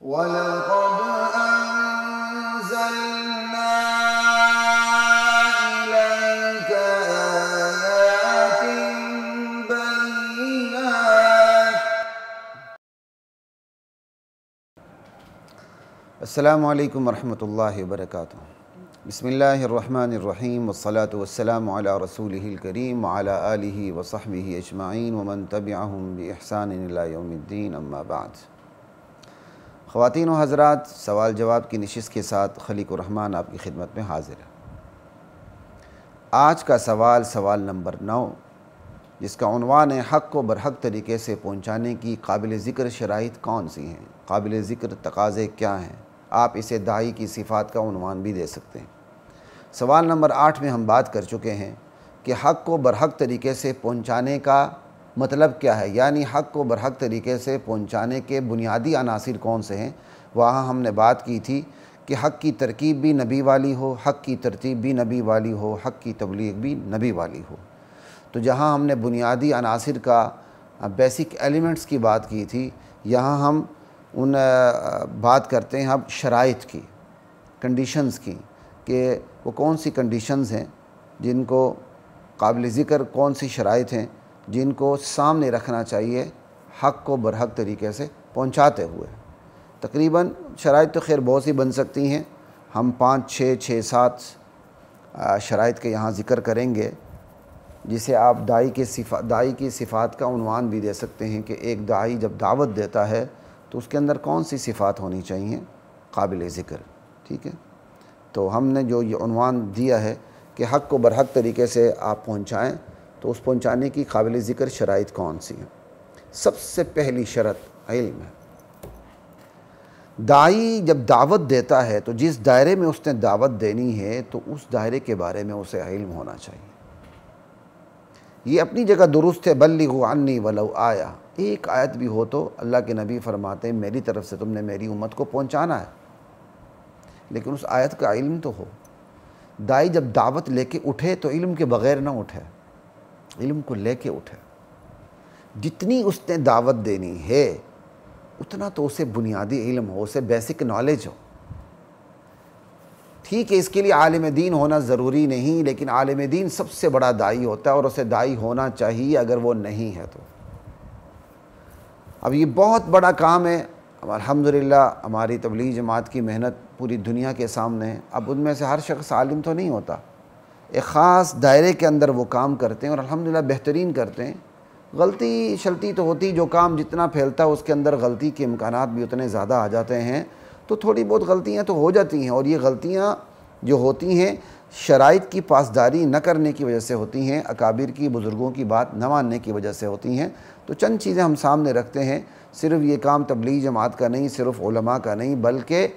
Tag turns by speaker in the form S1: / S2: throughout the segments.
S1: وَلَقَدْ أَنزَلْنَا إِلَيْكَ آيَاتٍ بَيِّنَاتٍ.
S2: السلام علیکم ورحمۃ اللہ وبرکاتہ. بسم اللہ الرحمن الرحیم والصلاة والسلام علی رسولہ الکریم وعلی آلہ وصحبہ اجمعین ومن تبعہم بإحسان الی یوم الدین، اما بعد. خواتین و حضرات، سوال جواب کی نشست کے ساتھ خلیق الرحمن آپ کی خدمت میں حاضر ہے. آج کا سوال نمبر 9، جس کا عنوان ہے حق کو برحق طریقے سے پہنچانے کی قابل ذکر شرائط کون سی ہیں، قابل ذکر تقاضے کیا ہیں. آپ اسے داعی کی صفات کا عنوان بھی دے سکتے ہیں. سوال نمبر 8 میں ہم بات کر چکے ہیں کہ حق کو برحق طریقے سے پہنچانے کا مطلب کیا ہے، یعنی حق کو برحق طریقے سے پہنچانے کے بنیادی عناصر کون سے ہیں. وہاں ہم نے بات کی تھی کہ حق کی ترکیب بھی نبی والی ہو، حق کی ترتیب بھی نبی والی ہو، حق کی تبلیغ بھی نبی والی ہو. تو جہاں ہم نے بنیادی عناصر کا بیسک ایلیمنٹس کی بات کی تھی، یہاں ہم بات کرتے ہیں اب شرائط کی، کنڈیشنز کی، کہ وہ کون سی کنڈیشنز ہیں جن کو قابل ذکر، کون سی شرائط ہیں جن کو سامنے رکھنا چاہیے حق کو برحق طریقے سے پہنچاتے ہوئے. تقریباً شرائط تو خیر بہت سی بن سکتی ہیں، ہم 5 6 7 شرائط کے یہاں ذکر کریں گے، جسے آپ داعی کی صفات کا عنوان بھی دے سکتے ہیں کہ ایک داعی جب دعوت دیتا ہے تو اس کے اندر کون سی صفات ہونی چاہیے قابل ذکر. ٹھیک ہے، تو ہم نے جو یہ عنوان دیا ہے کہ حق کو برحق طریقے سے آپ پہنچائیں، تو اس پہنچانے کی قابل ذکر شرائط کون سی ہیں. سب سے پہلی شرط علم ہے. داعی جب دعوت دیتا ہے تو جس دائرے میں اس نے دعوت دینی ہے تو اس دائرے کے بارے میں اسے علم ہونا چاہیے. یہ اپنی جگہ درست ہے، بلغوا عنی ولو آیا. ایک آیت بھی ہو تو اللہ کے نبی فرماتے ہیں میری طرف سے تم نے میری امت کو پہنچانا ہے، لیکن اس آیت کا علم تو ہو. داعی جب دعوت لے کے اٹھے تو علم کے بغیر نہ اٹھے، علم کو لے کے اٹھے. جتنی اس نے دعوت دینی ہے اتنا تو اسے بنیادی علم ہو، اسے بیسک نالج ہو. ٹھیک ہے، اس کے لیے عالم دین ہونا ضروری نہیں، لیکن عالم دین سب سے بڑا داعی ہوتا ہے اور اسے داعی ہونا چاہیے اگر وہ نہیں ہے تو. اب یہ بہت بڑا کام ہے. الحمدللہ ہماری تبلیغ جماعت کی محنت پوری دنیا کے سامنے ہے. اب ان میں سے ہر شخص عالم تو نہیں ہوتا، ایک خاص دائرے کے اندر وہ کام کرتے ہیں اور الحمدللہ بہترین کرتے ہیں. غلطی شلطی تو ہوتی، جو کام جتنا پھیلتا ہے اس کے اندر غلطی کے امکانات بھی اتنے زیادہ آ جاتے ہیں، تو تھوڑی بہت غلطیاں تو ہو جاتی ہیں. اور یہ غلطیاں جو ہوتی ہیں شرائط کی پاسداری نہ کرنے کی وجہ سے ہوتی ہیں، اکابر کی، بزرگوں کی بات نہ ماننے کی وجہ سے ہوتی ہیں. تو چند چیزیں ہم سامنے رکھتے ہیں. صرف یہ کام تبلیغ جماعت کا نہیں، صرف علماء کا نہیں، بلکہ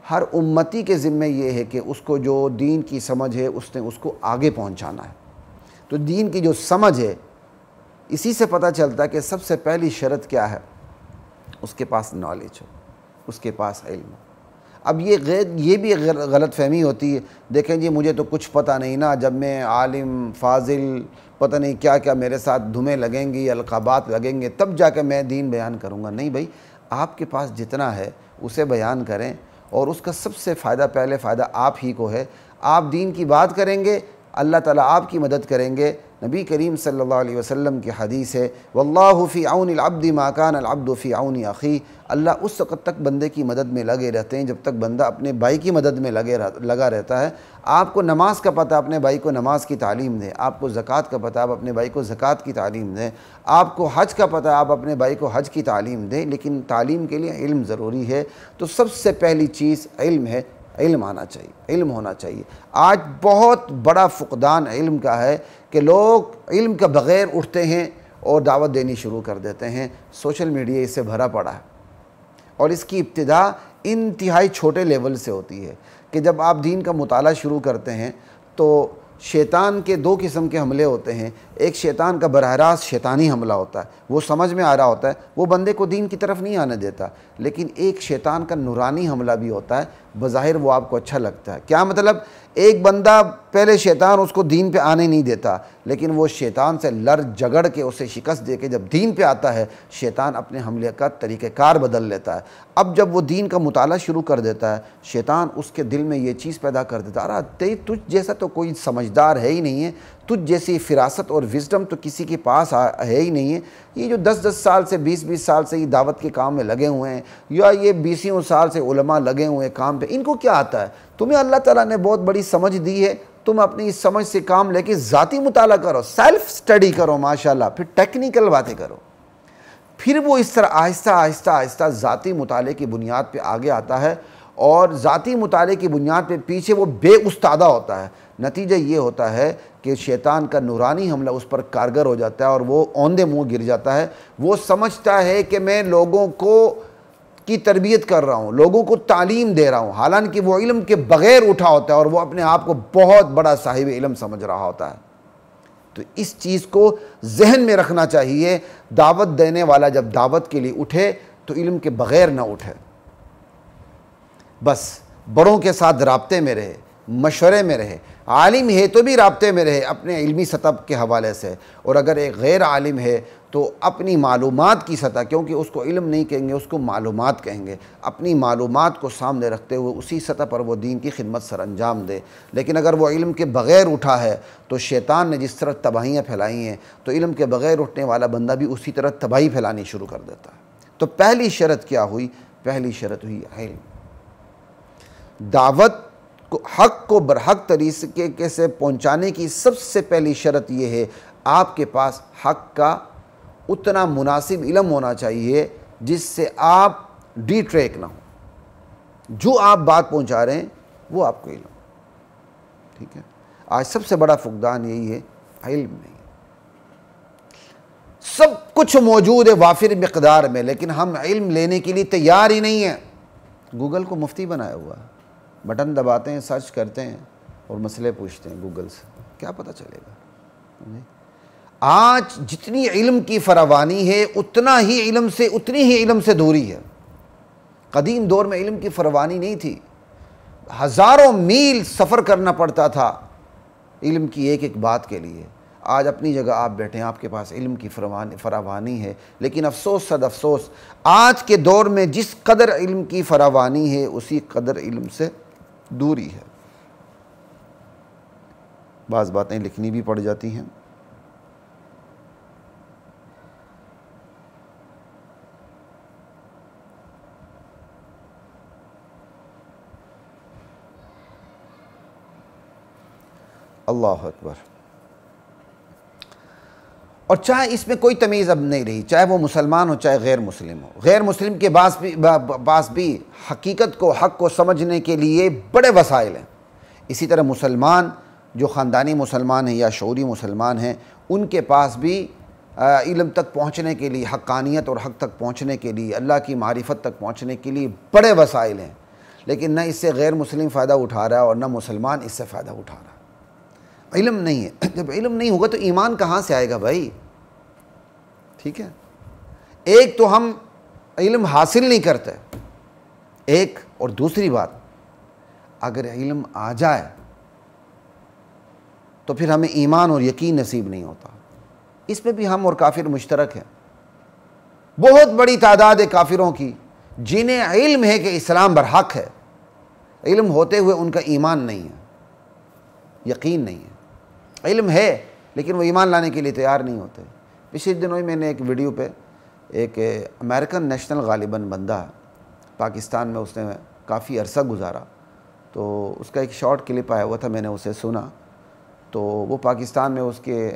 S2: ہر امتی کے ذمے یہ ہے کہ اس کو جو دین کی سمجھ ہے اس نے اس کو آگے پہنچانا ہے. تو دین کی جو سمجھ ہے اسی سے پتہ چلتا ہے کہ سب سے پہلی شرط کیا ہے، اس کے پاس نالج ہو، اس کے پاس علم ہو. اب یہ بھی غلط فہمی ہوتی ہے، دیکھیں جی مجھے تو کچھ پتہ نہیں نا، جب میں عالم فاضل پتہ نہیں کیا کیا میرے ساتھ دھمیں لگیں گی، القابات لگیں گے، تب جا کے میں دین بیان کروں گا. نہیں بھائی، آپ کے پاس جتنا ہے اسے بیان کریں، اور اس کا سب سے پہلے فائدہ آپ ہی کو ہے. آپ دین کی بات کریں گے، اللہ تعالیٰ آپ کی مدد کریں گے. نبی کریم صلی اللہ علیہ وسلم کی حدیث ہے، واللہ فی عون العبد ما کان العبد فی عون اخیہ. اللہ اس وقت تک بندے کی مدد میں لگے رہتے ہیں جب تک بندہ اپنے بھائی کی مدد میں لگا رہتا ہے. آپ کو نماز کا پتہ، اپنے بھائی کو نماز کی تعلیم دیں. آپ کو زکوٰۃ کا پتہ، آپ اپنے بھائی کو زکوٰۃ کی تعلیم دیں. آپ کو حج کا پتہ، آپ اپنے بھائی کو حج کی تعلیم دیں. لیکن تعلیم کے لیے علم ضروری ہے. تو سب سے پہلی چیز علم ہے. علم آنا چاہیے، علم ہونا چاہیے. آج بہت بڑا فقدان علم کا ہے کہ لوگ علم کے بغیر اٹھتے ہیں اور دعوت دینی شروع کر دیتے ہیں. سوشل میڈیا اس سے بھرا پڑا ہے، اور اس کی ابتدا انتہائی چھوٹے لیول سے ہوتی ہے کہ جب آپ دین کا مطالعہ شروع کرتے ہیں تو شیطان کے 2 قسم کے حملے ہوتے ہیں. ایک شیطان کا براہ راست شیطانی حملہ ہوتا ہے، وہ سمجھ میں آ رہا ہوتا ہے، وہ بندے کو دین کی طرف نہیں آنے دیتا. لیکن ایک شیطان کا نورانی حملہ بھی ہوتا ہے بظاہر وہ آپ کو اچھا لگتا ہے. کیا مطلب؟ ایک بندہ پہلے شیطان اس کو دین پہ آنے نہیں دیتا، لیکن وہ شیطان سے لڑ جگڑ کے اسے شکست دے کے جب دین پہ آتا ہے، شیطان اپنے حملے کا طریقہ کار بدل لیتا ہے. اب جب وہ دین کا مطالعہ شروع کر دیتا ہے، شیطان اس کے دل میں یہ چیز پیدا کر دیتا ہے، تجھ جیسا تو کوئی سمجھدار ہے ہی نہیں ہے، تجھ جیسی فراست اور وزڈم تو کسی کے پاس ہے ہی نہیں ہے. یہ جو 10 سال سے 20 سال سے یہ دعوت کے کام میں لگے ہوئے ہیں، یا یہ 20 سال سے علماء لگے ہوئے ہیں کام پہ، ان کو کیا آتا ہے؟ تمہیں اللہ تعالیٰ نے بہت بڑی سمجھ دی ہے، تم اپنی اس سمجھ سے کام لے کے ذاتی مطالعہ کرو، سیلف سٹڈی کرو ماشاءاللہ، پھر ٹیکنیکل باتیں کرو. پھر وہ اس طرح آہستہ آہستہ آہستہ ذاتی مطالعے کی بنیاد پہ آگے آتا ہے، اور ذاتی مطالعے کی بنیاد پہ پیچھے وہ بے استادہ ہوتا ہے. نتیجہ یہ ہوتا ہے کہ شیطان کا نورانی حملہ اس پر کارگر ہو جاتا ہے، اور وہ اوندے منہ گر جاتا ہے. وہ سمجھتا ہے کہ میں لوگوں کی تربیت کر رہا ہوں، لوگوں کو تعلیم دے رہا ہوں، حالانکہ وہ علم کے بغیر اٹھا ہوتا ہے، اور وہ اپنے آپ کو بہت بڑا صاحب علم سمجھ رہا ہوتا ہے. تو اس چیز کو ذہن میں رکھنا چاہیے. دعوت دینے والا جب دعوت کے لیے اٹھے تو علم کے بغیر نہ اٹھے، بس بڑوں کے ساتھ رابطے میں رہے، مشورے میں رہے. عالم ہے تو بھی رابطے میں رہے اپنے علمی سطح کے حوالے سے، اور اگر ایک غیر عالم ہے تو اپنی معلومات کی سطح، کیونکہ اس کو علم نہیں کہیں گے، اس کو معلومات کہیں گے، اپنی معلومات کو سامنے رکھتے ہوئے اسی سطح پر وہ دین کی خدمت سر انجام دے. لیکن اگر وہ علم کے بغیر اٹھا ہے تو شیطان نے جس طرح تباہیاں پھیلائی ہیں، تو علم کے بغیر اٹھنے والا بندہ بھی اسی طرح تباہی پھیلانی شروع کر دیتا ہے. تو پہلی شرط کیا ہوئی؟ پہلی شرط ہوئی علم. دعوت کو حق کو برحق طریقے سے پہنچانے کی سب سے پہلی شرط یہ ہے، آپ کے پاس حق کا اتنا مناسب علم ہونا چاہیے جس سے آپ ڈی ٹریک نہ ہوں. جو آپ بات پہنچا رہے ہیں وہ آپ کو علم. ٹھیک ہے، آج سب سے بڑا فقدان یہی ہے، علم نہیں. سب کچھ موجود ہے وافر مقدار میں، لیکن ہم علم لینے کے لیے تیار ہی نہیں ہیں. گوگل کو مفتی بنایا ہوا ہے، بٹن دباتے ہیں، سرچ کرتے ہیں اور مسئلے پوچھتے ہیں گوگل سے، کیا پتہ چلے گا؟ آج جتنی علم کی فراوانی ہے اتنی ہی علم سے دوری ہے. قدیم دور میں علم کی فراوانی نہیں تھی، ہزاروں میل سفر کرنا پڑتا تھا علم کی ایک ایک بات کے لیے. آج اپنی جگہ آپ بیٹھے ہیں، آپ کے پاس علم کی فراوانی ہے، لیکن افسوس صد افسوس، آج کے دور میں جس قدر علم کی فراوانی ہے اسی قدر علم سے دوری ہے. بعض باتیں لکھنی بھی پڑ جاتی ہیں. اللہ اکبر. اور چاہے اس میں کوئی تمیز اب نہیں رہی، چاہے وہ مسلمان ہو چاہے غیر مسلم ہو. غیر مسلم کے پاس بھی حقیقت کو، حق کو سمجھنے کے لیے بڑے وسائل ہیں. اسی طرح مسلمان جو خاندانی مسلمان ہیں یا شعوری مسلمان ہیں، ان کے پاس بھی علم تک پہنچنے کے لیے، حقانیت اور حق تک پہنچنے کے لیے، اللہ کی معرفت تک پہنچنے کے لیے بڑے وسائل ہیں. لیکن نہ اس سے غیر مسلم فائدہ اٹھا رہا ہے اور نہ مسلمان اس سے فائدہ اٹھا رہا ہے. علم نہیں ہے. جب علم نہیں ہوگا تو ایمان کہاں سے آئے گا بھائی؟ ٹھیک ہے، ایک تو ہم علم حاصل نہیں کرتے، ایک، اور دوسری بات، اگر علم آ جائے تو پھر ہمیں ایمان اور یقین نصیب نہیں ہوتا. اس میں بھی ہم اور کافر مشترک ہیں. بہت بڑی تعداد ہے کافروں کی جنہیں علم ہے کہ اسلام برحق ہے، علم ہوتے ہوئے ان کا ایمان نہیں ہے، یقین نہیں ہے. علم ہے لیکن وہ ایمان لانے کے لیے تیار نہیں ہوتے. پچھلے دنوں میں نے ایک ویڈیو پہ ایک امریکن نیشنل غالباً بندہ پاکستان میں، اس نے کافی عرصہ گزارا، تو اس کا ایک شارٹ کلپ آیا ہوا تھا، میں نے اسے سنا. تو وہ پاکستان میں اس کے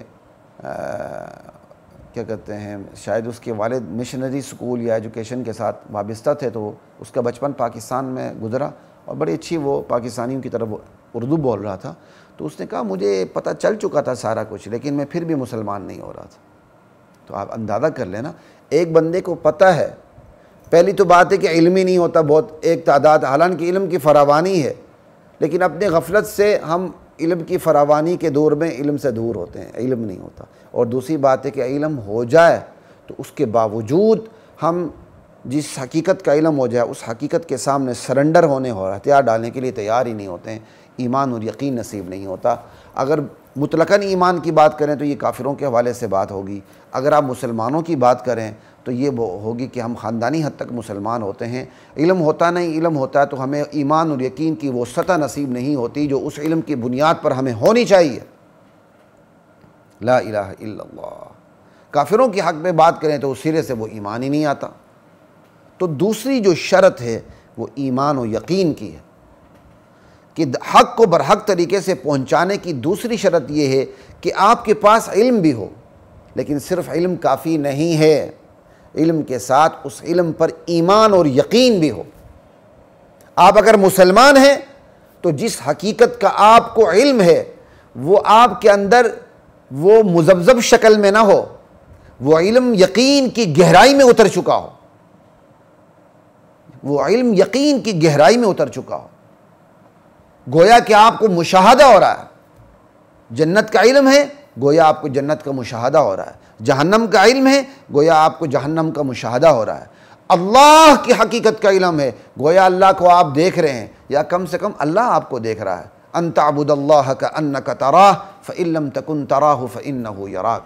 S2: کیا کہتے ہیں، شاید اس کے والد مشنری سکول یا ایجوکیشن کے ساتھ وابستہ تھے، تو اس کا بچپن پاکستان میں گزرا اور بڑی اچھی وہ پاکستانیوں کی طرف اردو بول رہا تھا. تو اس نے کہا مجھے پتہ چل چکا تھا سارا کچھ، لیکن میں پھر بھی مسلمان نہیں ہو رہا تھا. تو آپ اندازہ کر لینا، ایک بندے کو پتہ ہے، پہلی تو بات ہے کہ علم ہی نہیں ہوتا بہت ایک تعداد، حالانکہ علم کی فراوانی ہے، لیکن اپنے غفلت سے ہم علم کی فراوانی کے دور میں علم سے دور ہوتے ہیں، علم نہیں ہوتا. اور دوسری بات ہے کہ علم ہو جائے تو اس کے باوجود ہم جس حقیقت کا علم ہو جائے اس حقیقت کے سامنے سرنڈر ہونے اور ہتھیار ڈالنے کے لیے تیار ہی نہیں ہوتے ہیں، ایمان اور یقین نصیب نہیں ہوتا۔ اگر مطلقاً ایمان کی بات کریں تو یہ کافروں کے حوالے سے بات ہوگی، اگر آپ مسلمانوں کی بات کریں تو یہ وہ ہوگی کہ ہم خاندانی حد تک مسلمان ہوتے ہیں، علم ہوتا نہیں، علم ہوتا ہے تو ہمیں ایمان اور یقین کی وہ سطح نصیب نہیں ہوتی جو اس علم کی بنیاد پر ہمیں ہونی چاہیے۔ لا الہ الا اللہ۔ کافروں کے حق میں بات کریں تو اس سرے سے وہ ایمان ہی نہیں آتا۔ تو دوسری جو شرط ہے وہ ایمان و یقین کی ہے کہ حق کو برحق طریقے سے پہنچانے کی دوسری شرط یہ ہے کہ آپ کے پاس علم بھی ہو، لیکن صرف علم کافی نہیں ہے، علم کے ساتھ اس علم پر ایمان اور یقین بھی ہو۔ آپ اگر مسلمان ہیں تو جس حقیقت کا آپ کو علم ہے وہ آپ کے اندر وہ مذبذب شکل میں نہ ہو، وہ علم یقین کی گہرائی میں اتر چکا ہو، وہ علم یقین کی گہرائی میں اتر چکا ہو، گویا کہ آپ کو مشاہدہ ہو رہا ہے۔ جنت کا علم ہے گویا آپ کو جنت کا مشاہدہ ہو رہا ہے، جہنم کا علم ہے گویا آپ کو جہنم کا مشاہدہ ہو رہا ہے، اللہ کی حقیقت کا علم ہے گویا اللہ کو آپ دیکھ رہے ہیں، یا کم سے کم اللہ آپ کو دیکھ رہا ہے۔ ان تعبد اللہ کأنک تراہ فإن لم تکن تراہ فإنہ یراک۔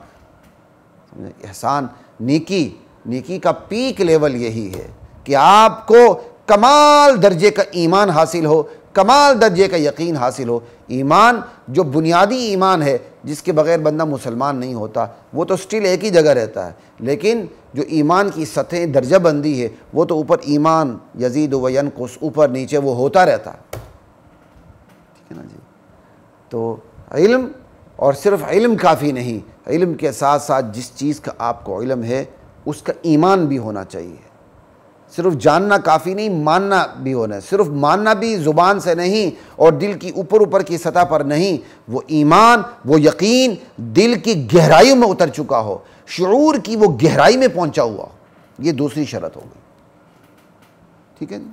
S2: احسان، نیکی کا پیک لیول یہی ہے کہ آپ کو کمال درجے کا ایمان حاصل ہو، کمال درجے کا یقین حاصل ہو۔ ایمان جو بنیادی ایمان ہے جس کے بغیر بندہ مسلمان نہیں ہوتا وہ تو سٹل ایک ہی جگہ رہتا ہے، لیکن جو ایمان کی سطح درجہ بندی ہے وہ تو اوپر ایمان یزید و ینقص، اوپر نیچے وہ ہوتا رہتا ہے، ٹھیک ہے نا جی۔ تو علم، اور صرف علم کافی نہیں، علم کے ساتھ ساتھ جس چیز کا آپ کو علم ہے اس کا ایمان بھی ہونا چاہیے۔ صرف جاننا کافی نہیں، ماننا بھی ہونا ہے، صرف ماننا بھی زبان سے نہیں اور دل کی اوپر کی سطح پر نہیں، وہ ایمان، وہ یقین دل کی گہرائیوں میں اتر چکا ہو، شعور کی وہ گہرائی میں پہنچا ہوا ہو۔ یہ دوسری شرط ہوگی، ٹھیک ہے جی۔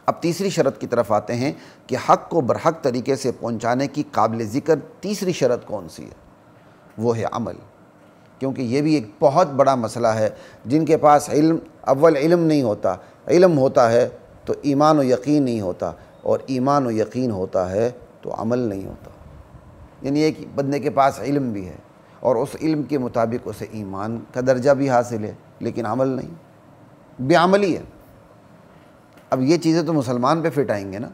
S2: اب تیسری شرط کی طرف آتے ہیں کہ حق کو برحق طریقے سے پہنچانے کی قابل ذکر تیسری شرط کون سی ہے؟ وہ ہے عمل، کیونکہ یہ بھی ایک بہت بڑا مسئلہ ہے۔ جن کے پاس علم نہیں ہوتا، علم ہوتا ہے تو ایمان و یقین نہیں ہوتا، اور ایمان و یقین ہوتا ہے تو عمل نہیں ہوتا۔ یعنی ایک بندے کے پاس علم بھی ہے اور اس علم کے مطابق اسے ایمان کا درجہ بھی حاصل ہے لیکن عمل نہیں، بے عملی ہے۔ اب یہ چیزیں تو مسلمان پہ فٹ آئیں گے نا،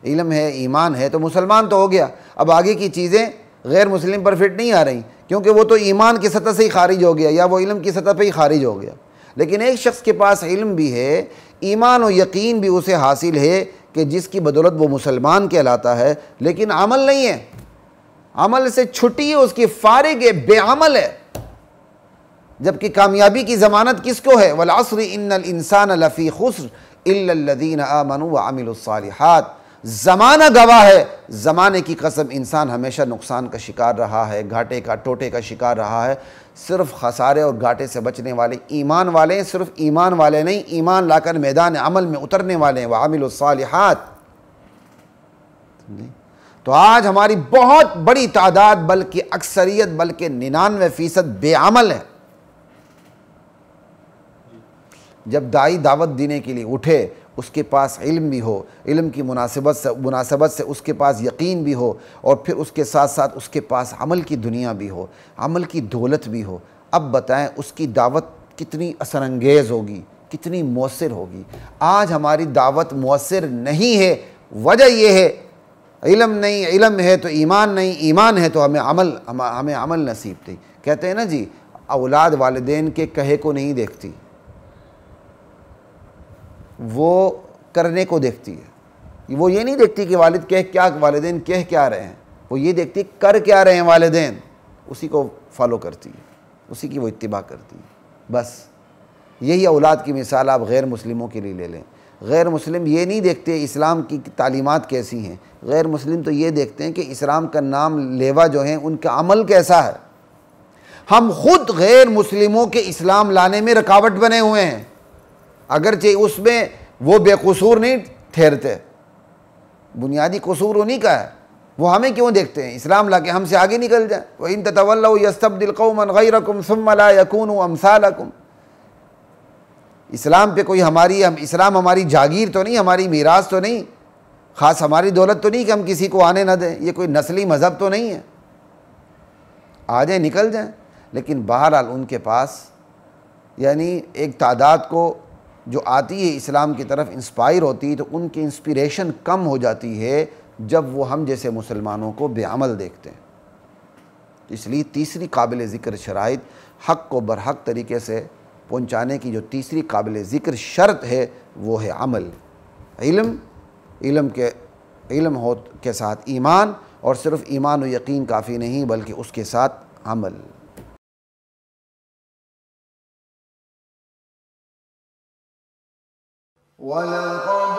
S2: علم ہے، ایمان ہے تو مسلمان تو ہو گیا، اب آگے کی چیزیں غیر مسلم پر فٹ نہیں آ رہی، کیونکہ وہ تو ایمان کی سطح سے ہی خارج ہو گیا یا وہ علم کی سطح پہ ہی خارج ہو گیا۔ لیکن ایک شخص کے پاس علم بھی ہے، ایمان و یقین بھی اسے حاصل ہے کہ جس کی بدولت وہ مسلمان کہلاتا ہے، لیکن عمل نہیں ہے، عمل سے چھٹی ہے، اس کی فارغ ہے، بے عمل ہے۔ جبکہ کامیابی کی ضمانت کس کو ہے؟ والعصر ان الانسان لفی خسر الا الذین آمنوا وعملوا الصالحات۔ زمانہ گواہ ہے، زمانے کی قسم انسان ہمیشہ نقصان کا شکار رہا ہے، گھاٹے کا، ٹوٹے کا شکار رہا ہے۔ صرف خسارے اور گھاٹے سے بچنے والے ایمان والے ہیں، صرف ایمان والے نہیں، ایمان لا کر میدان عمل میں اترنے والے ہیں، وعملوا الصالحات۔ تو آج ہماری بہت بڑی تعداد، بلکہ اکثریت، بلکہ 99% بے عمل ہے۔ جب داعی دعوت دینے کے لیے اٹھے اس کے پاس علم بھی ہو، علم کی مناسبت سے اس کے پاس یقین بھی ہو، اور پھر اس کے ساتھ ساتھ اس کے پاس عمل کی دنیا بھی ہو، عمل کی دولت بھی ہو، اب بتائیں اس کی دعوت کتنی اثر انگیز ہوگی، کتنی مؤثر ہوگی۔ آج ہماری دعوت مؤثر نہیں ہے، وجہ یہ ہے علم نہیں، علم ہے تو ایمان نہیں، ایمان ہے تو ہمیں عمل نصیب نہیں۔ کہتے ہیں نا جی، اولاد والدین کے کہے کو نہیں دیکھتی، وہ کرنے کو دیکھتی ہے۔ وہ یہ نہیں دیکھتی کہ والدین کہہ کیا رہے ہیں، وہ یہ دیکھتی کر کیا رہے ہیں والدین، اسی کو فالو کرتی ہے، اسی کی وہ اتباع کرتی ہے۔ بس یہی اولاد کی مثال آپ غیر مسلموں کے لیے لے لیں۔ غیر مسلم یہ نہیں دیکھتے اسلام کی تعلیمات کیسی ہیں، غیر مسلم تو یہ دیکھتے ہیں کہ اسلام کا نام لیوا جو ہیں ان کا عمل کیسا ہے۔ ہم خود غیر مسلموں کے اسلام لانے میں رکاوٹ بنے ہوئے ہیں، اگرچہ اس میں وہ بے قصور نہیں ٹھہرتے، بنیادی قصور انہی کا ہے، وہ ہمیں کیوں دیکھتے ہیں اسلام لا کے ہم سے آگے نکل جائیں۔ وَإِن تَتَوَلَّوْا يَسْتَبْدِلْ قَوْمًا غَيْرَكُمْ ثُمَّ لَا يَكُونُوا أَمْثَالَكُمْ۔ اسلام پہ کوئی اسلام ہماری جاگیر تو نہیں، ہماری میراث تو نہیں، خاص ہماری دولت تو نہیں کہ ہم کسی کو آنے نہ دیں، یہ کوئی نسلی مذہب تو نہیں ہے، آ جائیں نکل جائیں۔ لیکن بہرحال ان کے پاس یعنی ایک تعداد کو جو آتی ہے اسلام کی طرف انسپائر ہوتی ہے، تو ان کی انسپیریشن کم ہو جاتی ہے جب وہ ہم جیسے مسلمانوں کو بے عمل دیکھتے ہیں۔ اس لیے تیسری قابل ذکر شرائط، حق کو برحق طریقے سے پہنچانے کی جو تیسری قابل ذکر شرط ہے وہ ہے عمل۔ علم کے ساتھ ایمان، اور صرف ایمان و یقین کافی نہیں بلکہ اس کے ساتھ عمل۔
S1: وَلَقَدْ